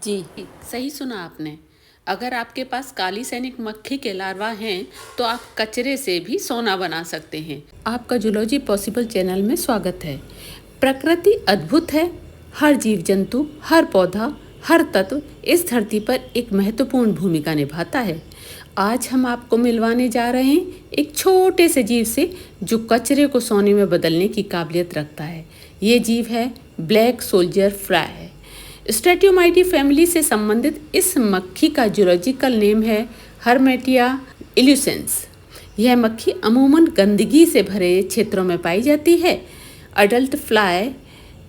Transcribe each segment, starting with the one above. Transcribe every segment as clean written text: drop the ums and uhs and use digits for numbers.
जी, सही सुना आपने। अगर आपके पास काली सैनिक मक्खी के लार्वा हैं तो आप कचरे से भी सोना बना सकते हैं। आपका जूलॉजी पॉसिबल चैनल में स्वागत है। प्रकृति अद्भुत है। हर जीव जंतु, हर पौधा, हर तत्व इस धरती पर एक महत्वपूर्ण भूमिका निभाता है। आज हम आपको मिलवाने जा रहे हैं एक छोटे से जीव से जो कचरे को सोने में बदलने की काबिलियत रखता है। ये जीव है ब्लैक सोल्जर फ्लाई। स्ट्रेटियोमाइटी फैमिली से संबंधित इस मक्खी का जूलॉजिकल नेम है हर्मेटिया इल्यूसेंस। यह मक्खी अमूमन गंदगी से भरे क्षेत्रों में पाई जाती है। अडल्ट फ्लाई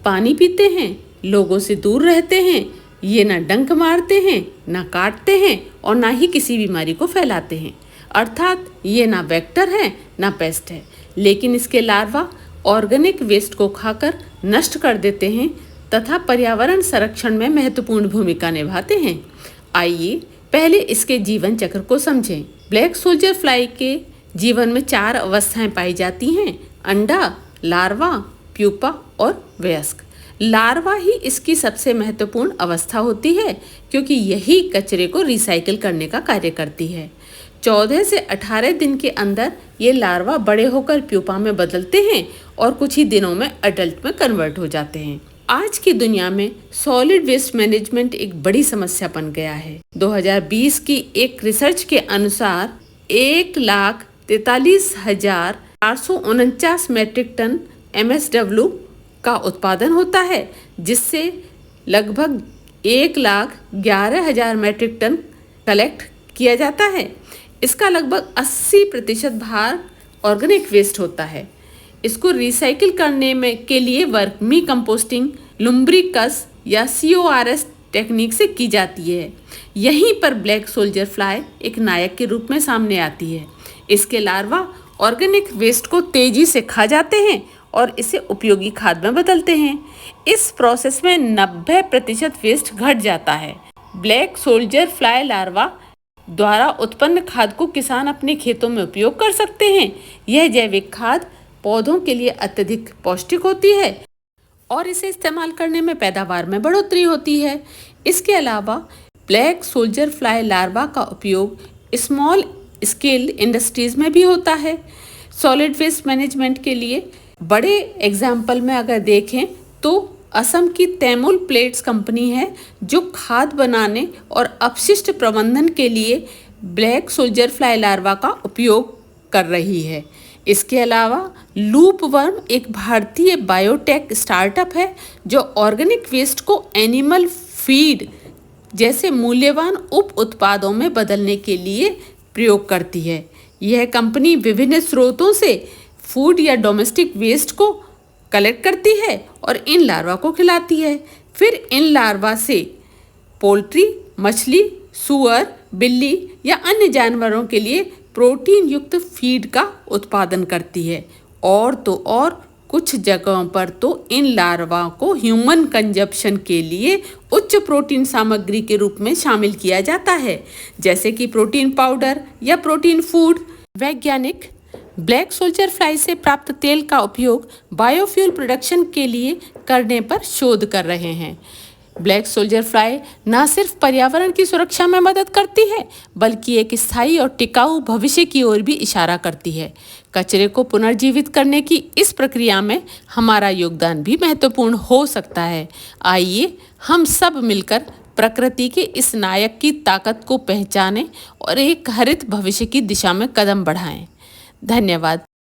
पानी पीते हैं, लोगों से दूर रहते हैं। ये ना डंक मारते हैं, ना काटते हैं और ना ही किसी बीमारी को फैलाते हैं। अर्थात ये ना वेक्टर है ना पेस्ट है। लेकिन इसके लार्वा ऑर्गेनिक वेस्ट को खाकर नष्ट कर देते हैं तथा पर्यावरण संरक्षण में महत्वपूर्ण भूमिका निभाते हैं। आइए पहले इसके जीवन चक्र को समझें। ब्लैक सोल्जर फ्लाई के जीवन में 4 अवस्थाएं पाई जाती हैं: अंडा, लार्वा, प्यूपा और वयस्क। लार्वा ही इसकी सबसे महत्वपूर्ण अवस्था होती है क्योंकि यही कचरे को रिसाइकिल करने का कार्य करती है। 14 से 18 दिन के अंदर ये लार्वा बड़े होकर प्यूपा में बदलते हैं और कुछ ही दिनों में अडल्ट में कन्वर्ट हो जाते हैं। आज की दुनिया में सॉलिड वेस्ट मैनेजमेंट एक बड़ी समस्या बन गया है। 2020 की एक रिसर्च के अनुसार 1,43,449 मीट्रिक टन MSW का उत्पादन होता है, जिससे लगभग 1,11,000 मीट्रिक टन कलेक्ट किया जाता है। इसका लगभग 80% भार ऑर्गेनिक वेस्ट होता है। इसको रिसाइकिल करने में के लिए वर्मी कंपोस्टिंग, लुम्ब्रिकस या CORS टेक्निक से की जाती है। यहीं पर ब्लैक सोल्जर फ्लाई एक नायक के रूप में सामने आती है। इसके लार्वा ऑर्गेनिक वेस्ट को तेजी से खा जाते हैं और इसे उपयोगी खाद में बदलते हैं। इस प्रोसेस में 90% वेस्ट घट जाता है। ब्लैक सोल्जर फ्लाई लार्वा द्वारा उत्पन्न खाद को किसान अपने खेतों में उपयोग कर सकते हैं। यह जैविक खाद पौधों के लिए अत्यधिक पौष्टिक होती है और इसे इस्तेमाल करने में पैदावार में बढ़ोतरी होती है। इसके अलावा ब्लैक सोल्जर फ्लाई लार्वा का उपयोग स्मॉल स्केल इंडस्ट्रीज में भी होता है। सॉलिड वेस्ट मैनेजमेंट के लिए बड़े एग्जाम्पल में अगर देखें तो असम की तैमूल प्लेट्स कंपनी है जो खाद बनाने और अपशिष्ट प्रबंधन के लिए ब्लैक सोल्जर फ्लाई लार्वा का उपयोग कर रही है। इसके अलावा लूप वर्म एक भारतीय बायोटेक स्टार्टअप है जो ऑर्गेनिक वेस्ट को एनिमल फीड जैसे मूल्यवान उप उत्पादों में बदलने के लिए प्रयोग करती है। यह कंपनी विभिन्न स्रोतों से फूड या डोमेस्टिक वेस्ट को कलेक्ट करती है और इन लार्वा को खिलाती है। फिर इन लार्वा से पोल्ट्री, मछली, सुअर, बिल्ली या अन्य जानवरों के लिए प्रोटीन युक्त फीड का उत्पादन करती है। और तो और कुछ जगहों पर तो इन लार्वा को ह्यूमन कंजप्शन के लिए उच्च प्रोटीन सामग्री के रूप में शामिल किया जाता है, जैसे कि प्रोटीन पाउडर या प्रोटीन फूड। वैज्ञानिक ब्लैक सोल्जर फ्लाई से प्राप्त तेल का उपयोग बायोफ्यूल प्रोडक्शन के लिए करने पर शोध कर रहे हैं। ब्लैक सोल्जर फ्लाई न सिर्फ पर्यावरण की सुरक्षा में मदद करती है बल्कि एक स्थायी और टिकाऊ भविष्य की ओर भी इशारा करती है। कचरे को पुनर्जीवित करने की इस प्रक्रिया में हमारा योगदान भी महत्वपूर्ण हो सकता है। आइए हम सब मिलकर प्रकृति के इस नायक की ताकत को पहचानें और एक हरित भविष्य की दिशा में कदम बढ़ाएं। धन्यवाद।